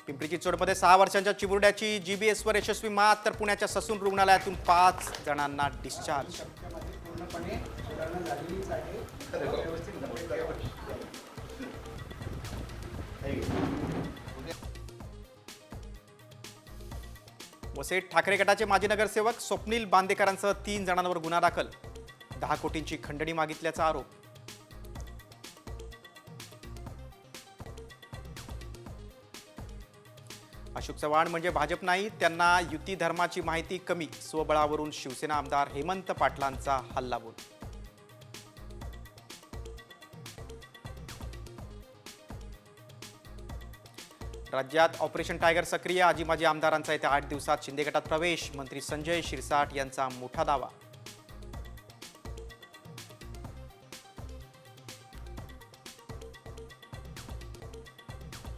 पिंपरी चिंचवडमध्ये 6 वर्षांच्या चिमुरड्याची जीबीएसवर यशस्वी मात, तर पुण्याच्या ससून रुग्णालयातून 5 जणांना डिस्चार्ज. वसईत ठाकरे गटाचे माजी नगरसेवक स्वप्नील बांदेकरांसह 3 जणांवर गुन्हा दाखल. 10 कोटींची खंडणी मागितल्याचा आरोप. अशोक चव्हाण म्हणजे भाजप नाही, त्यांना युती धर्माची माहिती कमी. स्वबळावरून शिवसेना आमदार हेमंत पाटलांचा हल्लाबोल. राज्यात ऑपरेशन टायगर सक्रिय. आजी माजी आमदारांचा येत्या 8 दिवसात शिंदे गटात प्रवेश. मंत्री संजय शिरसाट यांचा मोठा दावा.